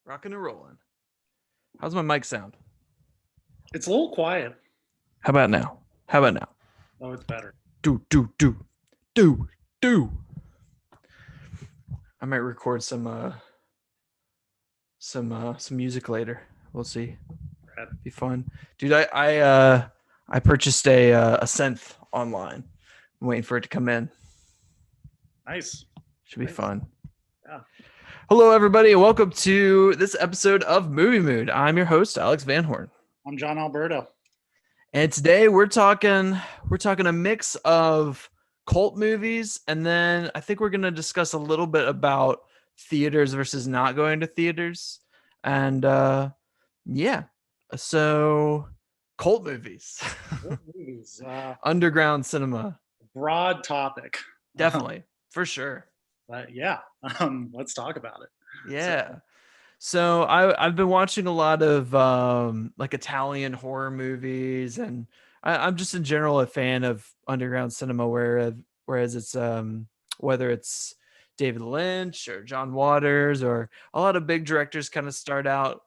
Rocking and rolling. How's my mic sound? It's a little quiet. How about now? How about now? Oh, it's better. Do. Do. I might record some music later. We'll see. Brad. Be fun. Dude, I purchased a synth online. I'm waiting for it to come in. Nice. Should be Nice. fun. Yeah. Hello everybody, and welcome to this episode of Moviemood. I'm your host, Alex Van Horn. I'm John Alberto. And today we're talking a mix of cult movies, and then I think we're going to discuss a little bit about theaters versus not going to theaters. And yeah, so cult movies. What movies? Underground cinema. Broad topic. Definitely, for sure. But yeah, let's talk about it. Yeah. So I've been watching a lot of like Italian horror movies, and I'm just in general a fan of underground cinema. Whereas it's whether it's David Lynch or John Waters, or a lot of big directors kind of start out,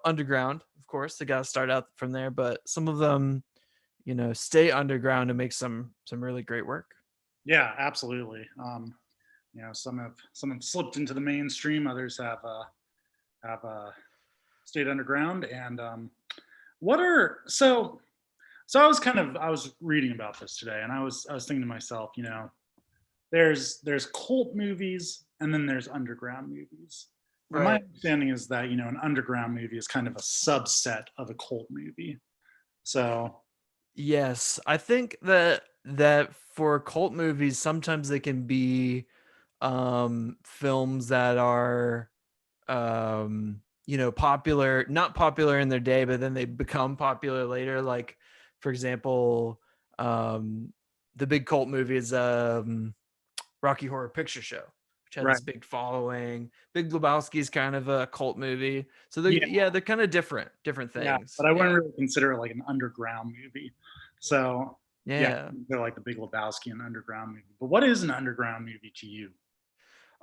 underground. Of course, they got to start out from there, but some of them, stay underground and make some really great work. Yeah, absolutely. Some have slipped into the mainstream. Others have stayed underground. And what are so I was reading about this today, and I was thinking to myself, there's cult movies and then there's underground movies. And my Right. understanding is that an underground movie is kind of a subset of a cult movie. So Yes, I think that for cult movies, sometimes they can be films that are popular, not popular in their day, but then they become popular later. Like, for example, the big cult movie is Rocky Horror Picture Show, which had right, this big following. Big Lebowski's kind of a cult movie. So yeah, they're kind of different yeah, things. but I wouldn't Yeah. really consider it like an underground movie. So yeah, Yeah. they're like the Big Lebowski an underground movie. But what is an underground movie to you?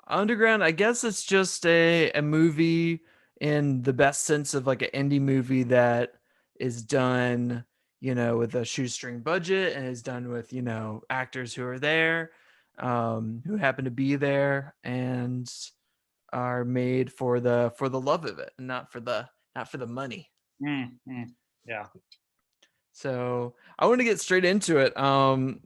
Underground, I guess it's just a movie in the best sense of like an indie movie that is done, with a shoestring budget, and is done with, actors who are there, who happen to be there, and are made for the love of it, and not for the money. Mm, mm, yeah, So I want to get straight into it.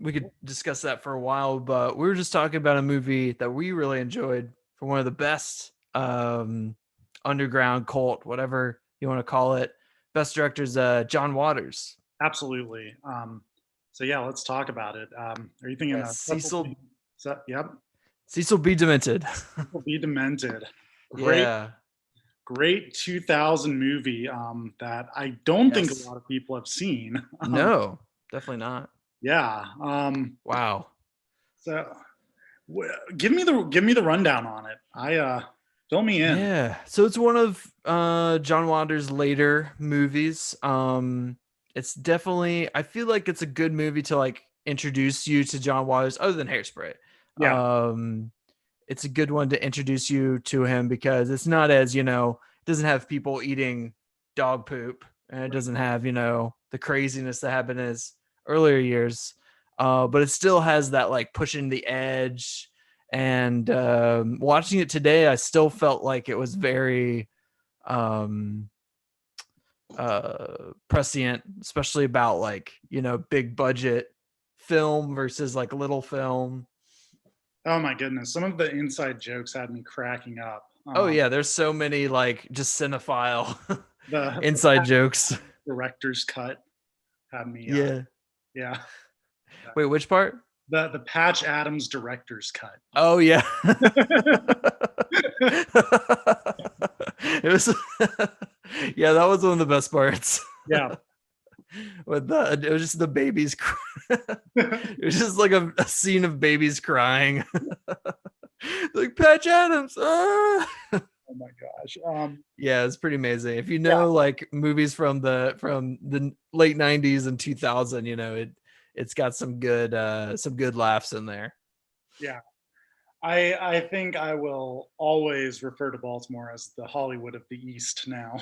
We could discuss that for a while, but we were just talking about a movie that we really enjoyed for one of the best underground cult, whatever you want to call it. Best directors, John Waters. absolutely. So yeah, let's talk about it. Are you thinking Yes, Cecil B? Yep, Cecil B. Demented. Cecil B. Demented. Great, Yeah. great 2000 movie that I don't think a Yes. lot of people have seen. No, definitely not. Yeah. Wow. So give me the rundown on it. Fill me in. Yeah. So it's one of John Waters' later movies. It's definitely, I feel like it's a good movie to like introduce you to John Waters other than Hairspray. Yeah. Um it's a good one to introduce you to him because it's not as, it doesn't have people eating dog poop, and it doesn't have, the craziness that happened in his earlier years. But it still has that like pushing the edge. And watching it today, I still felt like it was very um, prescient, especially about like, big budget film versus like little film. Oh my goodness. Some of the inside jokes had me cracking up. Oh yeah, there's so many like just cinephile The inside jokes. director's cut had me. Yeah. Yeah. Wait, which part? The Patch Adams director's cut. Oh yeah. It was yeah, that was one of the best parts. Yeah. With it was just the babies. It was just like a scene of babies crying. Like Patch Adams. Ah! Oh my gosh. Yeah, it's pretty amazing. If you Yeah. know like movies from the late 90s and 2000, it's got some good laughs in there. Yeah. I think I will always refer to Baltimore as the Hollywood of the East now.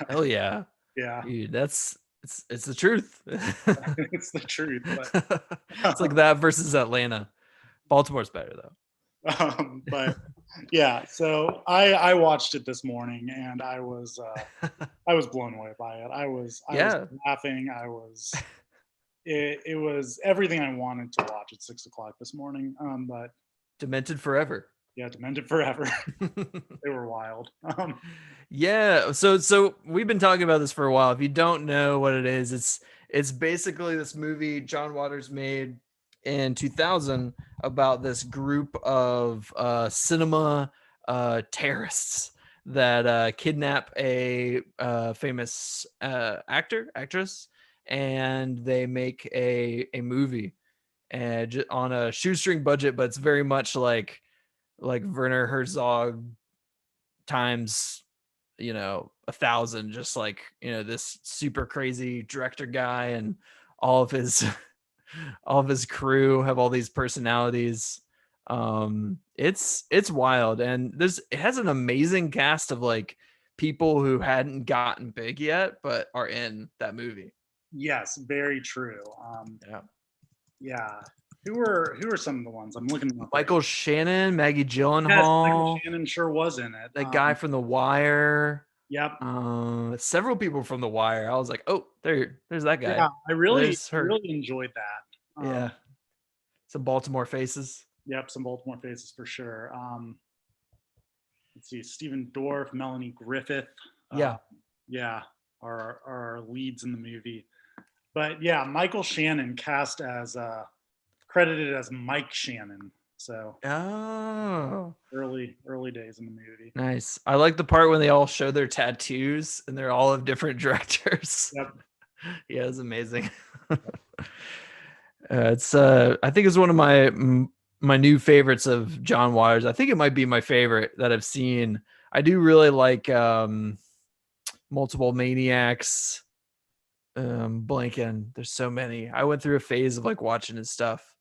Hell yeah, Yeah, dude. It's the truth. it's the truth. But It's like that versus Atlanta. Baltimore's better though. but yeah, so I watched it this morning and I was blown away by it. I was Yeah, laughing. It was everything I wanted to watch at 6 o'clock this morning. But Demented Forever. yeah, Demented Forever. They were wild. Yeah, so we've been talking about this for a while. If you don't know what it is, it's basically this movie John Waters made in 2000 about this group of cinema terrorists that kidnap a famous actress, and they make a movie and on a shoestring budget, but it's very much like Werner Herzog times 1,000, just like this super crazy director guy, and all of his all of his crew have all these personalities. It's wild, and it has an amazing cast of like people who hadn't gotten big yet but are in that movie. Yes, very true. Yeah, Yeah. Who are some of the ones I'm looking them up right Michael Shannon, Maggie now? Yes, Michael Gyllenhaal, Shannon sure was in it. that guy from The Wire. Yep. Several people from The Wire. I was like, oh, there's that guy. Yeah, There's I her. really enjoyed that. Yeah, some Baltimore faces. Yep, some Baltimore faces for sure. Let's see, Stephen Dorff, Melanie Griffith. Uh, Yeah. yeah, are leads in the movie. But yeah, Michael Shannon cast as credited as Mike Shannon. So Oh, early days in the movie. nice. I like the part when they all show their tattoos and they're all of different directors. Yep. Yeah, it's amazing. It's I think it's one of my new favorites of John Waters. I think it might be my favorite that I've seen. I do really like Multiple Maniacs. Blanking. There's so many. I went through a phase of like watching his stuff.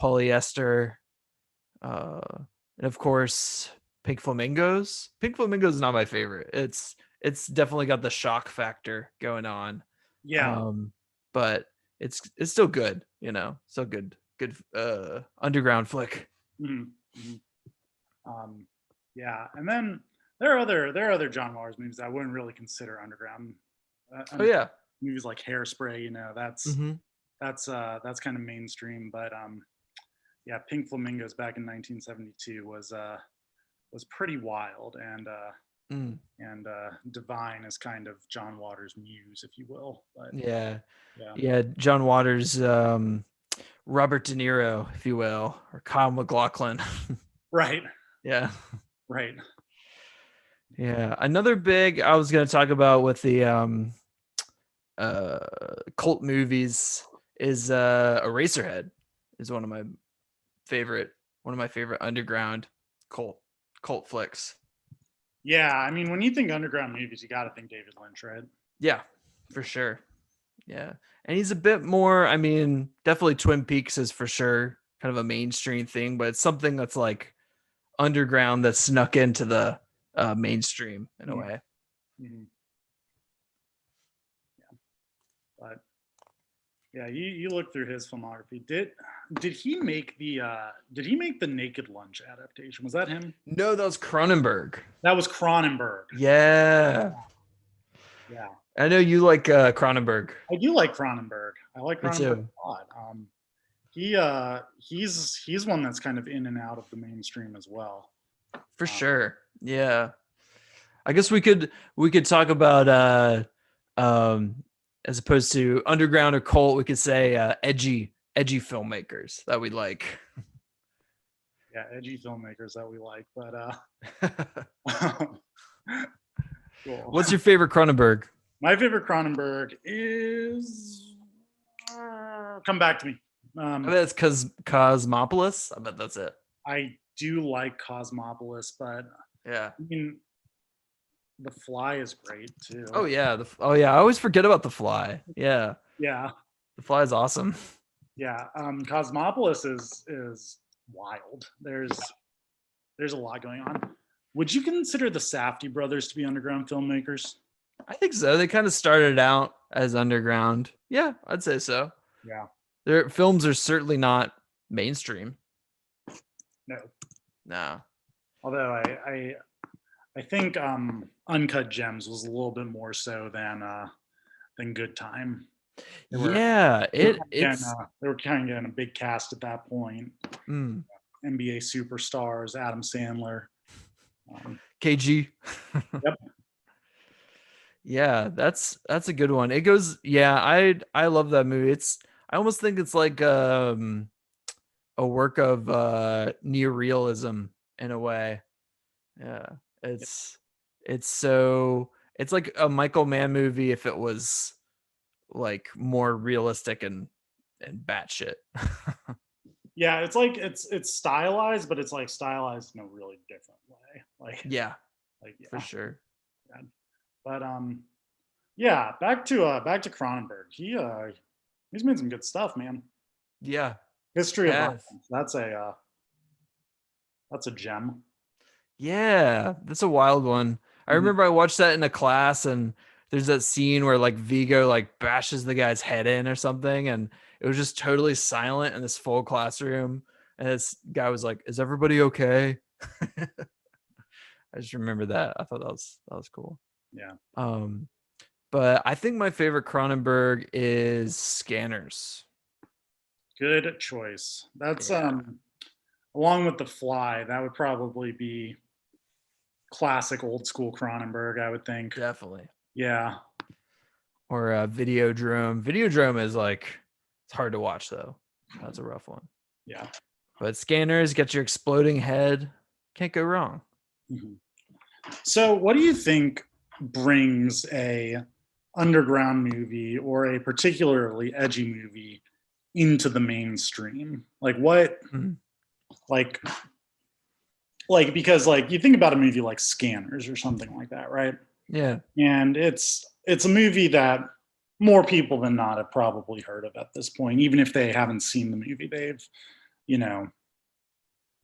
Polyester, uh, and of course Pink Flamingos. Pink Flamingos is not my favorite. It's definitely got the shock factor going on, Yeah. um, but it's still good. Still good underground flick. Mhm, mhm. Yeah, and then there are other John Waters movies I wouldn't really consider underground. Oh yeah. Movies like Hairspray, Mm-hmm. that's kind of mainstream. But yeah, Pink Flamingos back in 1972 was pretty wild, Mm. and Divine is kind of John Waters' muse, if you will. But Yeah, yeah, yeah. John Waters, Robert De Niro, if you will, or Kyle MacLachlan. right, Yeah. right. Yeah, another big I was gonna talk about with the uh cult movies is Eraserhead is favorite one of my favorite underground cult cult flicks. Yeah, I mean, when you think underground movies, you got to think David Lynch, right? Yeah, for sure. Yeah. And he's a bit more, I mean, definitely Twin Peaks is for sure kind of a mainstream thing, but it's something that's like underground that snuck into the mainstream in a Mhm, way. mhm. But yeah, you look through his filmography. Did he make the Naked Lunch adaptation? Was that him? No, that was Cronenberg. That was Cronenberg. Yeah. Yeah, I know you like Cronenberg. I do like Cronenberg. I like Me Cronenberg too. a lot. He's one that's kind of in and out of the mainstream as well. For Um, sure. Yeah. I guess we could talk about um as opposed to underground or cult, we could say edgy filmmakers that we like. yeah, edgy filmmakers that we like, but cool. What's your favorite Cronenberg? My favorite Cronenberg is Come Back to Me. I bet it's Cosmopolis. I bet that's it. I do like Cosmopolis, but Yeah. I mean, The Fly is great too. Oh yeah. Oh yeah. I always forget about The Fly. Yeah. Yeah, The Fly is awesome. yeah. Cosmopolis is wild. There's a lot going on. Would you consider the Safdie brothers to be underground filmmakers? I think so. They kind of started out as underground. Yeah, I'd say so. Yeah. Their films are certainly not mainstream. No. No. Although I think Uncut Gems was a little bit more so than Good Time. They were Yeah, they were it kind of getting, it's they were kind of getting a big cast at that point. mm, NBA superstars, Adam Sandler. Um, KG. yep. Yeah, that's a good one. It goes, yeah, I love that movie. It's I almost think it's like a work of neorealism in a way. Yeah. It's it's so it's like a Michael Mann movie if it was like more realistic and batshit. Yeah, it's like it's stylized, but it's like stylized in a really different way. Yeah, for Yeah. sure. Yeah. But yeah, back to Cronenberg. He's made some good stuff, man. Yeah. History of Yes. Violence. That's a gem. Yeah, that's a wild one. I Mhm. remember I watched that in a class and there's that scene where like Vigo like bashes the guy's head in or something and it was just totally silent in this full classroom and this guy was like, "Is everybody okay?" I just remember that. I thought that was cool. Yeah. Um but I think my favorite Cronenberg is Scanners. Good choice. That's Yeah, along with The Fly, that would probably be classic old school Cronenberg, I would think. definitely. Yeah. Or Videodrome. Videodrome is like it's hard to watch though. That's a rough one. Yeah. But Scanners get your exploding head. Can't go wrong. Mhm. So, what do you think brings a underground movie or a particularly edgy movie into the mainstream? Like what Mhm. like like because like you think about a movie like Scanners or something like that, right? Yeah. And it's a movie that more people than not have probably heard of at this point, even if they haven't seen the movie. You know,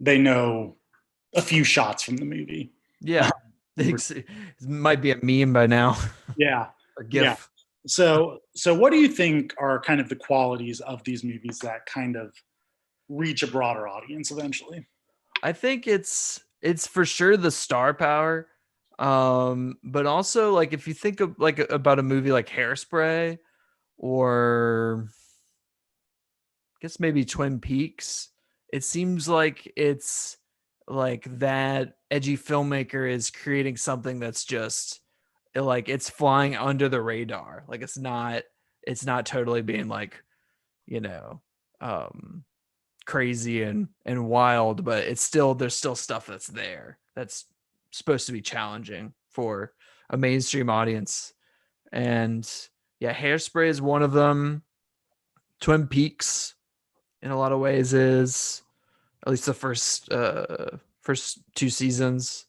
they know a few shots from the movie. Yeah. It might be a meme by now. Yeah, Or yeah. GIF. So what do you think are kind of the qualities of these movies that kind of reach a broader audience eventually? I think it's for sure the star power. But also like if you think of like about a movie like Hairspray or I guess maybe Twin Peaks, it seems like it's like that edgy filmmaker is creating something that's just like it's flying under the radar. Like it's not totally being like, you know, um crazy and wild, but it's still there's still stuff that's there that's supposed to be challenging for a mainstream audience. And yeah, Hairspray is one of them. Twin Peaks in a lot of ways is at least the first two seasons.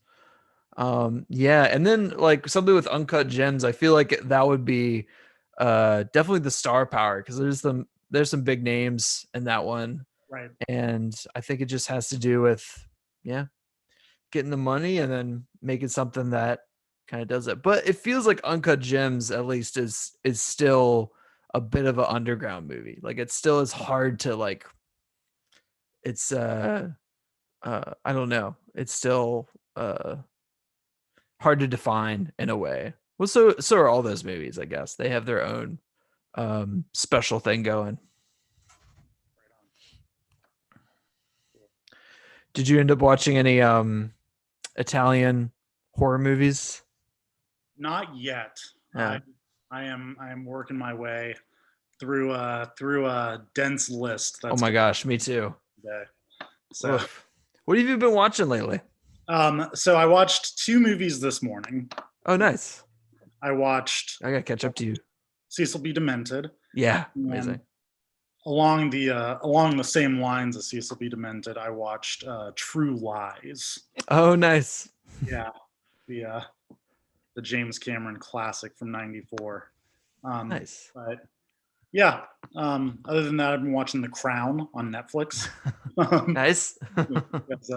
Yeah, and then like something with Uncut Gems, I feel like that would be definitely the star power because there's some big names in that one. Right. And I think it just has to do with yeah, getting the money and then making something that kind of does it. But it feels like Uncut Gems at least is still a bit of an underground movie. Like it still is hard to like it's I don't know. It's still hard to define in a way. Well, so are all those movies, I guess. They have their own special thing going. Did you end up watching any Italian horror movies? Not yet. I Yeah. I am working my way through a dense list Oh that's my going gosh, me too. today. So Oof. What have you been watching lately? so I watched two movies this morning. Oh, nice. I watched I gotta catch up to you. Cecil B. Demented, Yeah, and amazing. along the same lines as Cecil B. Demented, I watched True Lies. Oh, nice. Yeah, the uh, the James Cameron classic from '94. Nice. But Yeah. Other than that, I've been watching The Crown on Netflix. Um, Nice. because,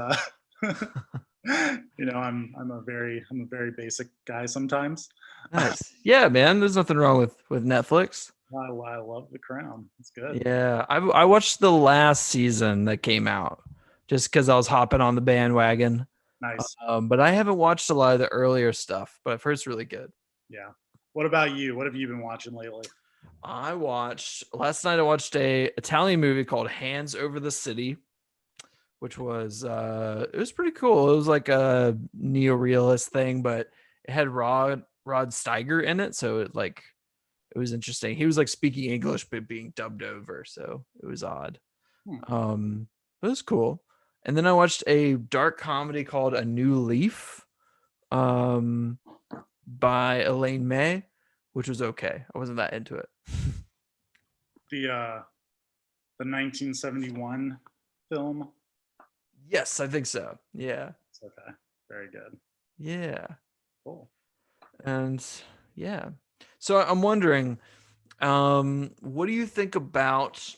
I'm a very basic guy sometimes. Nice. Yeah, man. There's nothing wrong with Netflix. I love The Crown. It's good. Yeah, I watched the last season that came out just because I was hopping on the bandwagon. Nice. But I haven't watched a lot of the earlier stuff, but I've heard it's really good. Yeah. What about you? What have you been watching lately? I watched last night. I watched a Italian movie called Hands Over the City, which was it was pretty cool. It was like a neo-realist thing, but it had Rod Steiger in it, so it was interesting. He was like speaking English but being dubbed over, so it was odd. Hmm. But it was cool. And then I watched a dark comedy called A New Leaf, um, by Elaine May, which was okay. I wasn't that into it. The 1971 film. Yes, I think so. Yeah. It's okay. Very good. Yeah. Cool. And yeah. So I'm wondering, what do you think about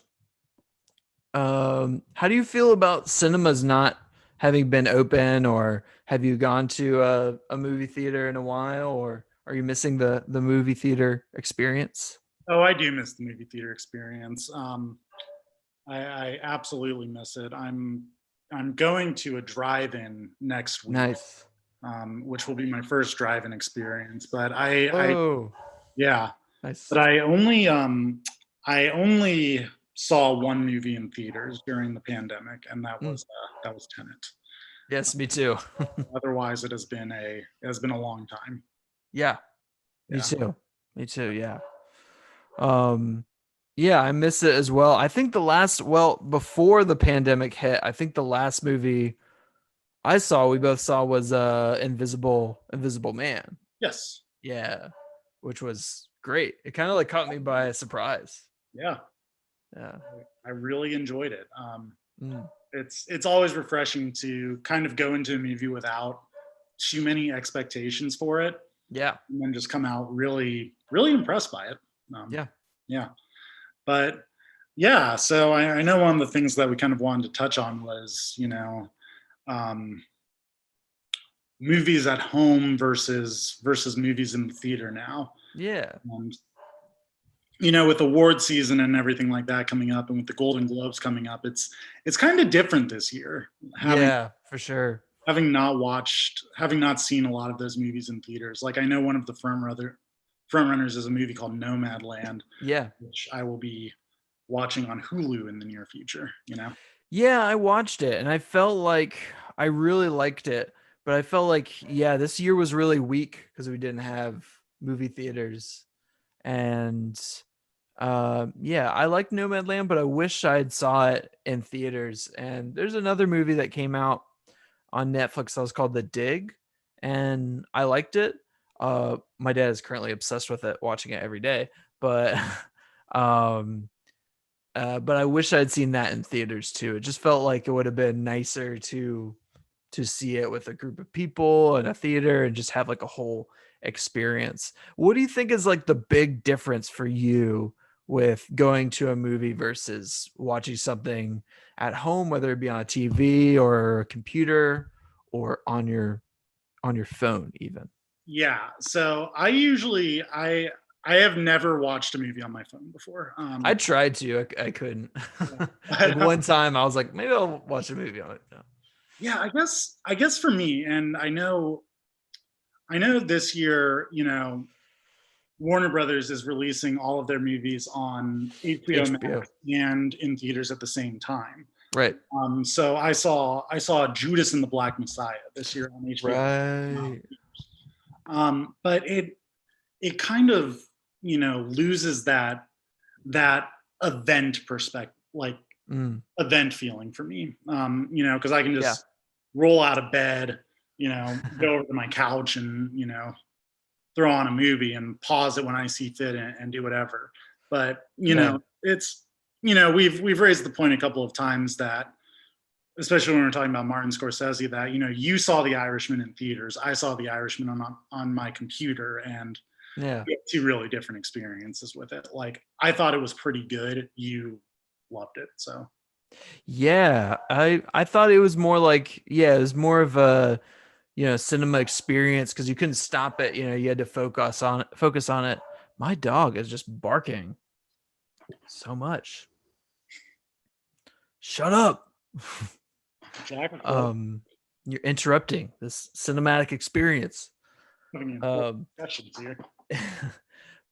how do you feel about cinemas not having been open, or have you gone to a movie theater in a while, or are you missing the movie theater experience? Oh, I do miss the movie theater experience. I absolutely miss it. I'm going to a drive-in next week, Nice. which will be my first drive-in experience. But Whoa. yeah, but Nice. I only saw one movie in theaters during the pandemic, and Mm. that was Tenet. Yes, me too. Otherwise, it has been a long time. Yeah, me Yeah. too. Me too. Yeah. Um, yeah, I miss it as well. I think before the pandemic hit, I think the last movie we both saw was Invisible Man. Yes. Yeah, which was great. It kind of like caught me by surprise. Yeah. Yeah. I really enjoyed it. Mm. It's always refreshing to kind of go into a movie without too many expectations for it, Yeah. and then just come out really impressed by it. Um, Yeah. yeah, but yeah, so I know one of the things that we kind of wanted to touch on was um, movies at home versus movies in the theater now. Yeah. And with award season and everything like that coming up, and with the Golden Globes coming up, it's kind of different this year. Yeah, for sure. Having not seen a lot of those movies in theaters. Like I know one of the front runners is a movie called Nomadland, Yeah. which I will be watching on Hulu in the near future. Yeah, I watched it and I felt like I really liked it, but I felt like yeah, this year was really weak because we didn't have movie theaters. And yeah, I like Nomadland, but I wish I'd saw it in theaters. And there's another movie that came out on Netflix that was called The Dig, and I liked it. My dad is currently obsessed with it, watching it every day. But um, but I wish I'd seen that in theaters too. It just felt like it would have been nicer to see it with a group of people in a theater and just have like a whole experience. What do you think is like the big difference for you with going to a movie versus watching something at home, whether it be on a TV or a computer or on your phone even? Yeah. So I have never watched a movie on my phone before. I tried to, I couldn't. Like But, one time I was like, maybe I'll watch a movie on it. No. yeah, I guess for me, and I know this year, Warner Brothers is releasing all of their movies on HBO HBO. Max and in theaters at the same time. Right. So I saw Judas and the Black Messiah this year on HBO. Right. But it kind of loses that event perspective, like Mm. event feeling for me. Because I can Yeah. just roll out of bed, go over to my couch and throw on a movie and pause it when I see fit and do whatever. But Yeah. it's we've raised the point a couple of times that, especially when we're talking about Martin Scorsese, that you saw The Irishman in theaters. I saw The Irishman on my computer, and Yeah. You have two really different experiences with it. Like I thought it was pretty good. You loved it. So Yeah, I thought it was more like, yeah, it was more of a, cinema experience because you couldn't stop it. You had to focus on it. My dog is just barking so much. Shut up. Jack, of course, um you're interrupting this cinematic experience. having important um discussions here.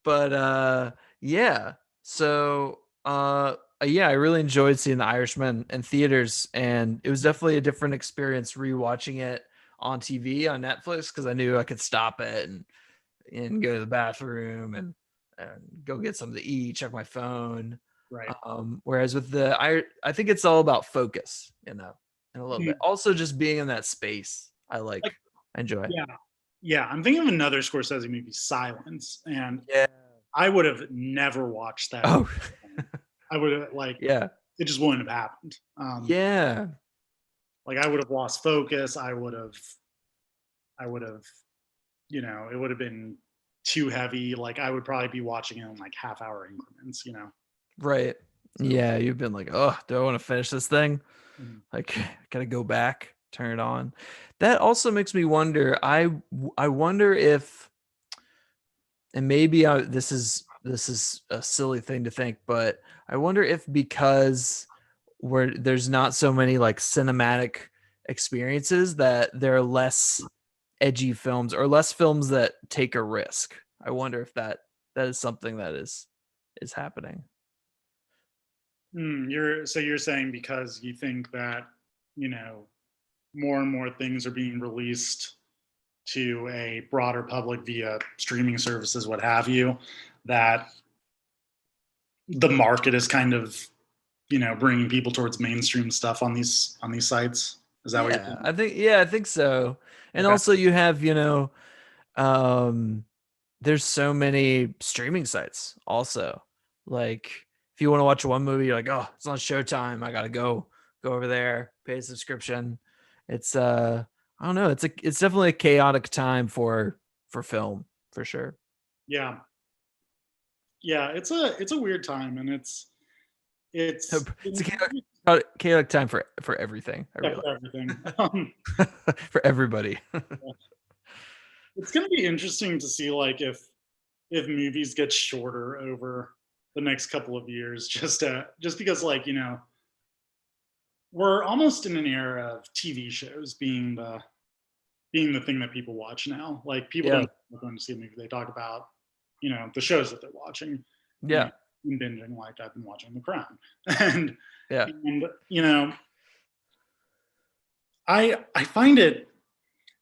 but yeah, so yeah, I really enjoyed seeing The Irishman in theaters, and it was definitely a different experience rewatching it on TV on Netflix because I knew I could stop it and go to the bathroom and go get something to eat, check my phone. Right. Whereas with I think it's all about focus, in a little bit. Mm. Also, just being in that space, Like, I enjoy. yeah, yeah. I'm thinking of another Scorsese movie, Silence, and Yeah. I would have never watched that movie. Oh, I would have like yeah, it just wouldn't have happened. yeah, Like I would have lost focus. I would have, it would have been too heavy. Like I would probably be watching it in like half-hour increments. right. So, Yeah, you've been like, oh, do I want to finish this thing? mhm. Like, gotta go back, turn it on. That also makes me wonder. I wonder if, and maybe this is a silly thing to think, but I wonder if because where there's not so many like cinematic experiences that there are less edgy films or less films that take a risk. I wonder if that is something that is happening. You're saying because you think that you know more and more things are being released to a broader public via streaming services, what have you, that the market is kind of bringing people towards mainstream stuff on these sites. Is that what you're Yeah, saying? I think so. And Okay. also you have, um there's so many streaming sites also. Like if you want to watch one movie, you're like, oh, it's on Showtime. I gotta go over there, pay a subscription. It's I don't know, it's definitely a chaotic time for film, for sure. Yeah. Yeah. It's a weird time, and it's It's a chaotic time for everything, I yeah, realize. for everything. For everybody. It's going to be interesting to see like if movies get shorter over the next couple of years, just because we're almost in an era of TV shows being the thing that people watch now. Like people Yeah. don't go going to see a movie; they talk about the shows that they're watching and, Yeah. and binging. Like I've been watching The Crown, and Yeah. and I find it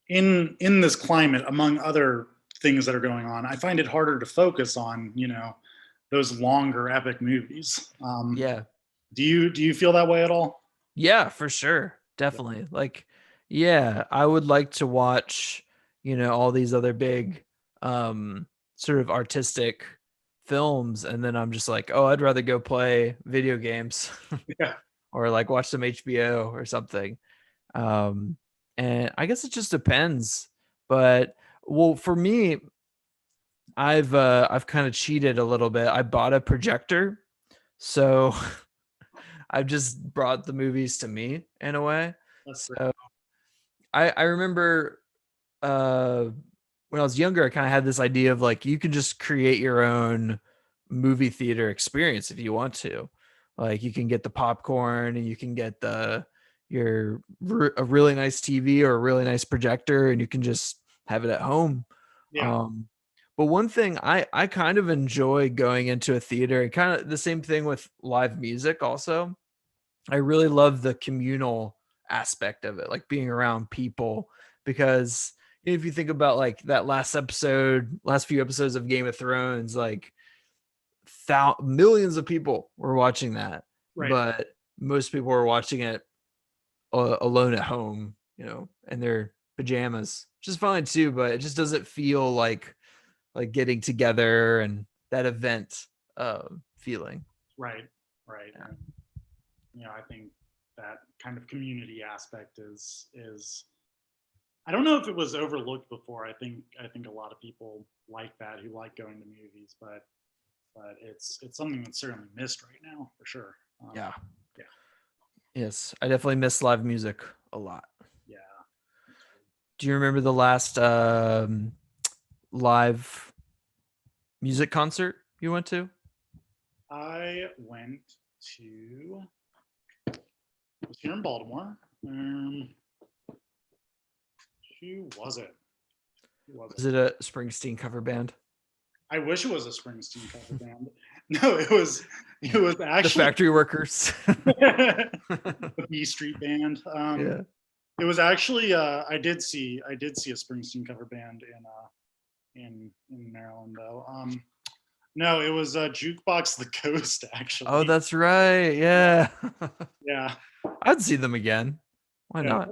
in this climate, among other things that are going on, I find it harder to focus on those longer epic movies. Yeah. Do you feel that way at all? Yeah, for sure. Yeah. Definitely. Like, yeah, I would like to watch, all these other big sort of artistic films, and then I'm just like, oh, I'd rather go play video games Yeah. or like watch some HBO or something. Um and I guess it just depends. But well, for me, I've kind of cheated a little bit. I bought a projector. So I've just brought the movies to me in a way. That's great. So I remember uh when I was younger, I kind of had this idea of like you can just create your own movie theater experience if you want to. Like you can get the popcorn and you can get a really nice TV or a really nice projector, and you can just have it at home. Yeah. Um but one thing I kind of enjoy going into a theater, and kind of the same thing with live music also. I really love the communal aspect of it, like being around people. Because if you think about like that last few episodes of Game of Thrones, like millions of people were watching that, Right. but most people were watching it alone at home, in their pajamas, which is fine too. But it just doesn't feel like getting together and that event feeling. Right. Right. Yeah. And I think that kind of community aspect is I don't know if it was overlooked before. I think a lot of people like that who like going to movies, but it's something that's certainly missed right now for sure. Yeah. Yeah, Yes, I definitely miss live music a lot. yeah. That's weird. Do you remember the last live music concert you went to? I went to it was here in Baltimore. Who was it? Who was it? Was it a Springsteen cover band? I wish it was a Springsteen cover band. No, it was The actually Factory Workers. the B Street Band. Yeah. It was actually I did see a Springsteen cover band in Maryland though. No, it was Jukebox the Ghost Oh, actually. that's right. Yeah. Yeah, I'd see them again. Why yeah. not?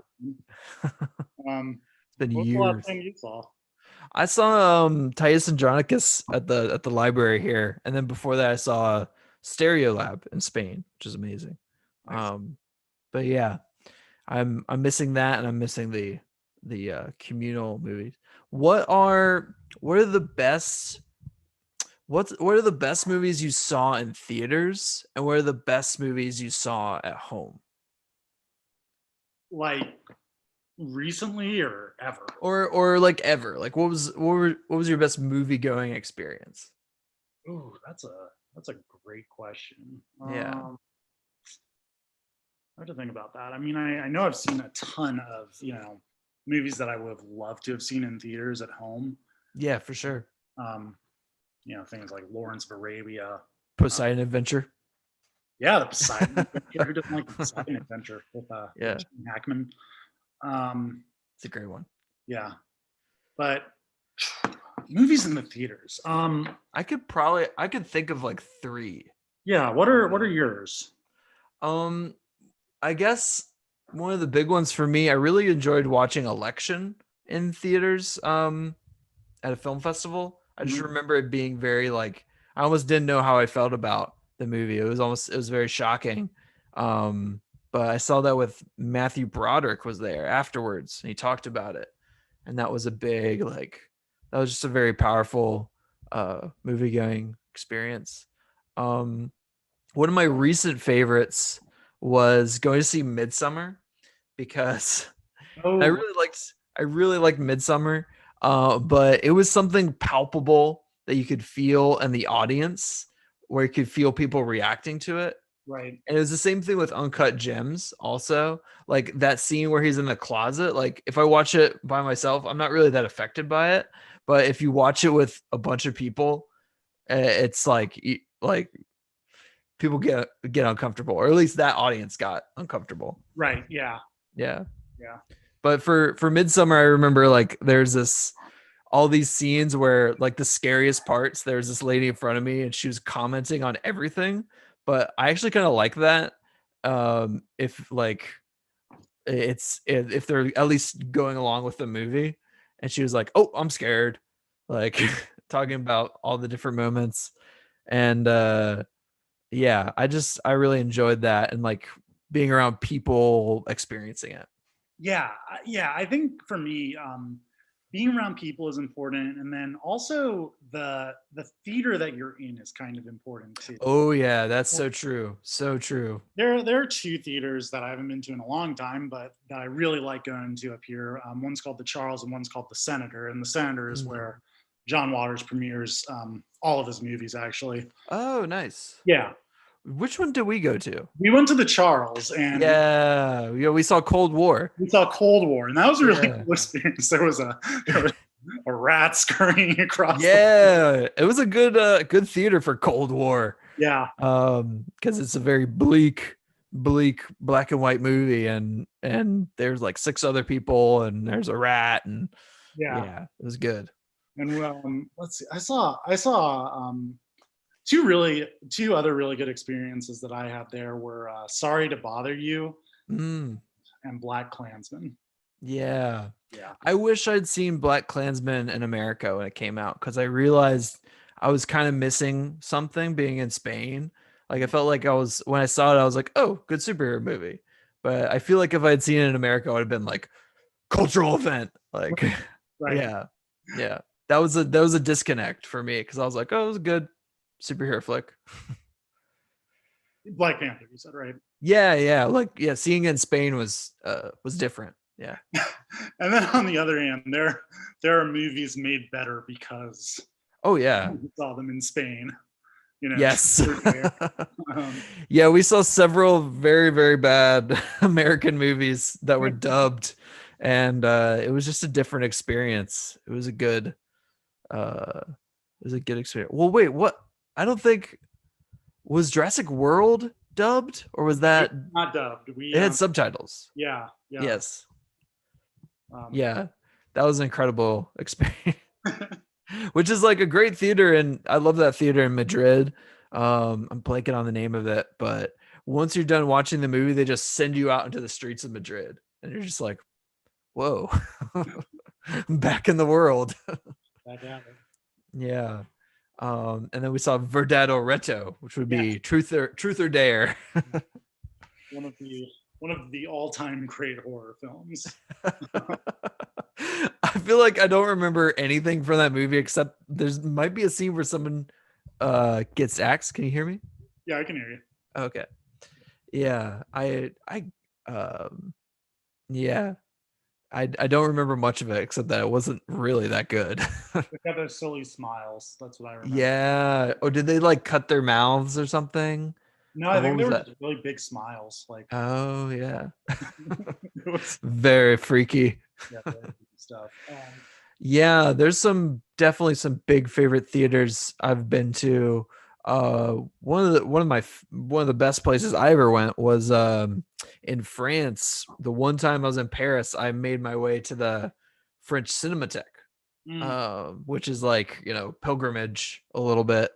Um, It's been what was the last years. thing you saw? I saw Titus Andronicus at the library here, and then before that I saw Stereo Lab in Spain, which is amazing. Nice. Um, but yeah, I'm missing that, and I'm missing the communal movies. What are what are the best what are the best movies you saw in theaters, and what are the best movies you saw at home, Like recently or ever? or like ever? Like what was your best movie going experience? Ooh, that's a great question. Yeah. I have to think about that. I mean, I know I've seen a ton of movies that I would have loved to have seen in theaters at home. Yeah, for sure. Um, things like Lawrence of Arabia. Uh, Poseidon Adventure. yeah, the Poseidon Adventure. Who doesn't like the Poseidon Adventure with Yeah, Gene Hackman? Um, it's a great one. yeah, but movies in the theaters. I could think of like three. Yeah. What are yours? Um, I guess one of the big ones for me, I really enjoyed watching Election in theaters at a film festival. I just Mhm. remember it being very like I almost didn't know how I felt about the movie. It was very shocking. Um, but I saw that with Matthew Broderick was there afterwards and he talked about it. And that was a big like that was just a very powerful movie going experience. Um, one of my recent favorites was going to see Midsummer because Oh, I really liked Midsummer, but it was something palpable that you could feel in the audience, where you could feel people reacting to it. right. And it was the same thing with Uncut Gems, also. Like that scene where he's in the closet. Like if I watch it by myself, I'm not really that affected by it. But if you watch it with a bunch of people, it's like people get uncomfortable, or at least that audience got uncomfortable. Right. Yeah. Yeah. Yeah. But for Midsummer, I remember like there's this all these scenes where like the scariest parts, there's this lady in front of me and she was commenting on everything. But I actually kind of like that. If like if they're at least going along with the movie. And she was like, "Oh, I'm scared," like talking about all the different moments. And yeah, I really enjoyed that and like being around people experiencing it. Yeah, yeah. I think for me, being around people is important, and then also the theater that you're in is kind of important too. Oh yeah, that's so true. So true. There are two theaters that I haven't been to in a long time, but that I really like going to up here. One's called the Charles, and one's called the Senator. And the Senator is Mm. where John Waters premieres all of his movies. Actually, Oh, nice. yeah. Which one did we go to? We went to the Charles, and Yeah, yeah, we saw Cold War. we saw Cold War, and that was a really Yeah. cool experience. There was a rat scurrying across the. Yeah, it was a good theater for Cold War. Yeah, Because it's a very bleak black and white movie, and there's like six other people and there's a rat, and yeah. yeah, it was good. And let's see. I saw two other really good experiences that I had there were Sorry to Bother You Mm, and Black Klansman. yeah. Yeah. I wish I'd seen Black Klansman in America when it came out because I realized I was kind of missing something being in Spain. Like I felt like I was when I saw it, I was like, oh, good superhero movie. But I feel like if I had seen it in America, I would have been like, cultural event. Like, Right. yeah, yeah. That was a disconnect for me because I was like, oh, it was a good superhero flick. Black Panther, you said, right? Yeah, yeah. Like, yeah, seeing it in Spain was different. Yeah. And then on the other hand, there are movies made better because Oh yeah. we saw them in Spain. You know, Yes. truth or dare. Um, Yeah, we saw several very, very bad American movies that were dubbed, and it was just a different experience. It was a good experience. Well, wait, what? I don't think was Jurassic World dubbed, or was it that was not dubbed. We it had subtitles? yeah, yeah. Yes. Um, Yeah. That was an incredible experience. Which is like a great theater, and I love that theater in Madrid. I'm blanking on the name of it, but once you're done watching the movie, they just send you out into the streets of Madrid, and you're just like, "Whoa, I'm back in the world." that happened. Yeah. And then we saw Verdad or Reto, which would Yes, be Truth or Dare. one of the one of the all-time great horror films. I feel like I don't remember anything from that movie except there's might be a scene where someone gets axed. Can you hear me? Yeah, I can hear you. Okay. Yeah. Um yeah. I don't remember much of it except that it wasn't really that good. They got those silly smiles. That's what I remember. Yeah. Or did they like cut their mouths or something? No, Or I what think they was were that? just really big smiles. Like Oh yeah. it was, Very freaky. yeah, really good stuff. Yeah, there's definitely some big favorite theaters I've been to. One of the best places I ever went was in France. The one time I was in Paris, I made my way to the French Cinematheque, Mm, which is like, pilgrimage a little bit,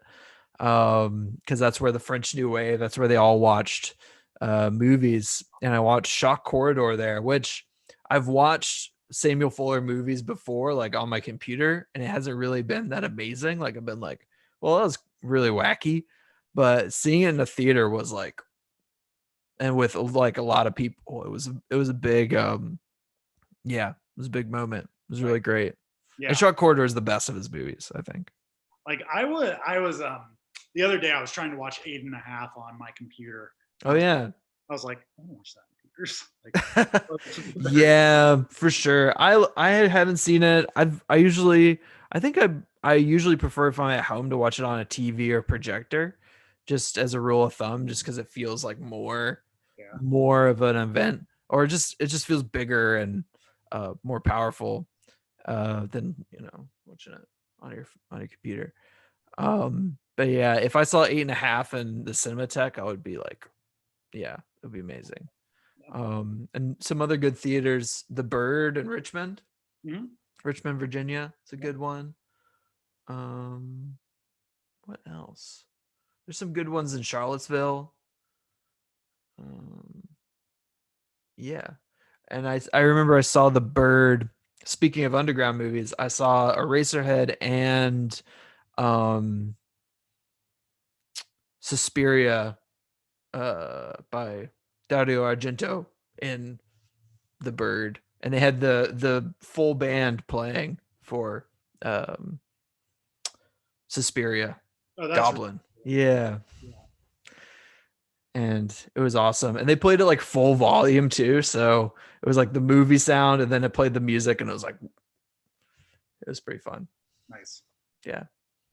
because that's where the French New Wave, that's where they all watched movies, and I watched Shock Corridor there, which I've watched Samuel Fuller movies before, like on my computer, and it hasn't really been that amazing. Like I've been like, well, that was really wacky, but seeing it in the theater was like, and with like a lot of people, it was a big, yeah, it was a big moment. It was right. really great. And Yeah. Shock Corridor is the best of his movies, I think. Like I was the other day I was trying to watch 8 and a half on my computer. Oh yeah. I was like, I don't watch that on computers. Like better. Yeah, for sure. I haven't seen it. I think I usually prefer if I'm at home to watch it on a TV or projector, just as a rule of thumb, just because it feels like Yeah. more of an event, or just it just feels bigger and more powerful than watching it on your computer. But yeah, if I saw 8.5 in the Cinematheque, I would be like, yeah, it would be amazing. And some other good theaters, The Bird in Mm-hmm. Richmond, Virginia. It's a good one. Um, what else? There's some good ones in Charlottesville. Um, yeah, and I remember I saw The Bird. Speaking of underground movies, I saw Eraserhead and um, Suspiria by Dario Argento in The Bird, and they had the full band playing for um Suspiria Oh, that's really Goblin. cool. Yeah. Yeah. And it was awesome. And they played it like full volume too. So it was like the movie sound, and then it played the music, and it was like it was pretty fun. Nice. Yeah.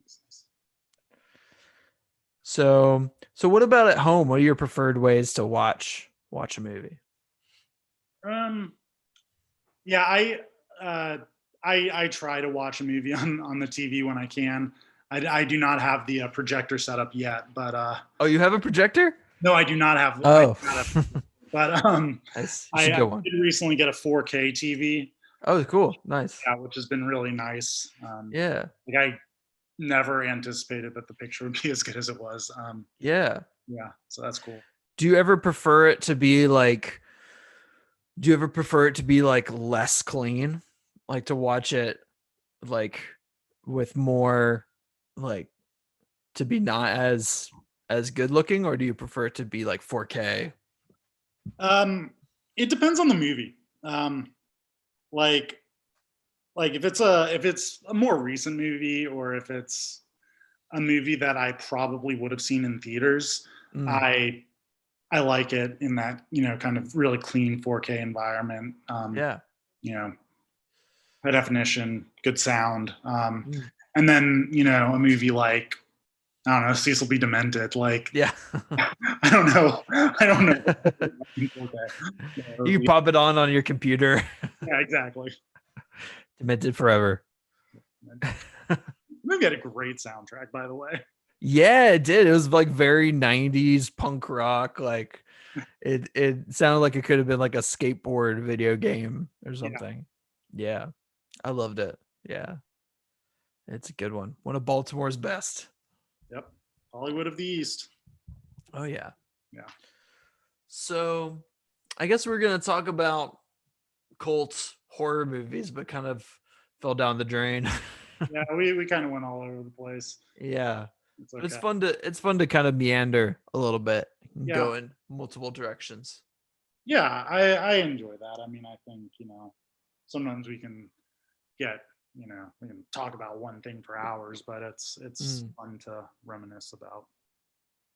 Nice. So what about at home? What are your preferred ways to watch a movie? Um. Yeah, uh, I try to watch a movie on the TV when I can. I do not have the projector set up yet, but Oh, you have a projector? no, I do not have. I do Oh. not have. But Nice. You should I get one. did recently get a 4K TV, Oh, cool. Nice. yeah, which has been really nice. Yeah. Like I never anticipated that the picture would be as good as it was. Yeah. Yeah, so that's cool. Do you ever prefer it to be like do you ever prefer it to be like less clean? Like to watch it like with more like to be not as good looking, or do you prefer it to be like 4K? Um, it depends on the movie. Um, like if it's a more recent movie, or if it's a movie that I probably would have seen in theaters, Mm, I I like it in that, kind of really clean 4K environment. yeah. You know, high definition, good sound. Mm, And then, a movie like, I don't know, Cecil B. Demented. Like, yeah. I don't know. I don't know. In 4K. You can pop it on your computer. Yeah, exactly. Demented forever. Movie had a great soundtrack, by the way. Yeah, it did. It was like very 90s punk rock. Like it sounded like it could have been like a skateboard video game or Yeah. something. Yeah. I loved it. Yeah. It's a good one. One of Baltimore's best. Yep. Hollywood of the East. Oh yeah. Yeah. So I guess we're gonna talk about cult horror movies, but kind of fell down the drain. Yeah. We kind of went all over the place. Yeah. It's But okay. it's fun to kind of meander a little bit and Yeah. go in multiple directions. Yeah. I enjoy that. I mean, I think, sometimes we can talk about one thing for hours, but it's Mm, fun to reminisce about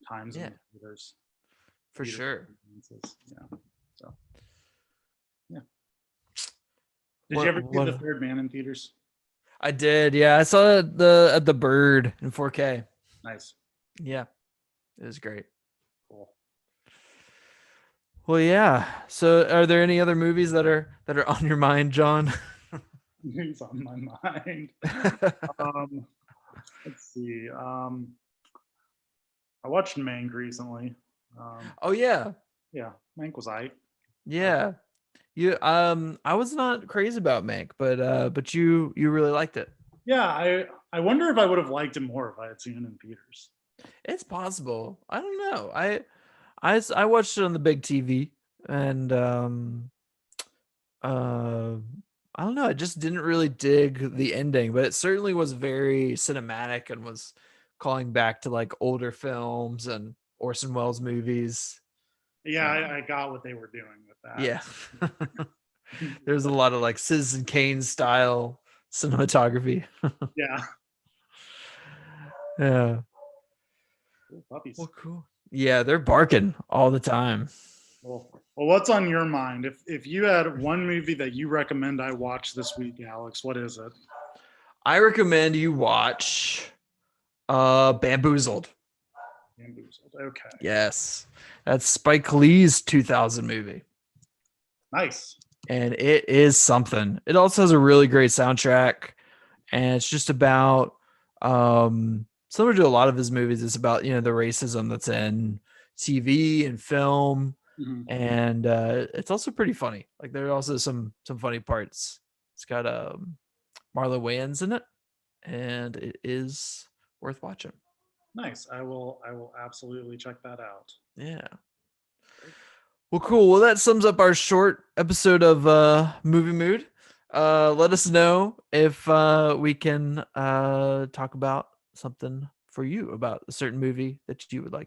times in yeah, the theaters, for theater sure. experiences. Yeah. So yeah. Did you What ever see The what Third Man in theaters? I did, yeah. I saw it at the Bird in 4K. Nice. Yeah, it was great. Cool. Well, yeah. So, are there any other movies that are on your mind, John? It's on my mind. Um, let's see. I watched Mank recently. Um, Oh yeah, yeah, Mank was I. yeah. I was not crazy about Mank, but you really liked it. Yeah, I wonder if I would have liked it more if I had seen it in theaters. It's possible. I don't know. I watched it on the big TV, and uh, I don't know. I just didn't really dig the ending, but it certainly was very cinematic and was calling back to like older films and Orson Welles movies. Yeah, Um, I got what they were doing with that. yeah, there's a lot of like Citizen Kane style cinematography. Yeah. Yeah. Cool puppies. Well, cool. Yeah, they're barking all the time. Well, what's on your mind? If you had one movie that you recommend I watch this week, Alex, what is it? I recommend you watch Bamboozled. Bamboozled. Okay. Yes. That's Spike Lee's 2000 movie. Nice. And it is something. It also has a really great soundtrack, and it's just about similar to a lot of his movies. It's about the racism that's in TV and film, Mhm. and it's also pretty funny. Like there are also some funny parts. It's got Marlon Wayans in it, and it is worth watching. Nice. I will absolutely check that out. Yeah. Well, cool. Well, that sums up our short episode of Movie Mood. Let us know if we can talk about something for you about a certain movie that you would like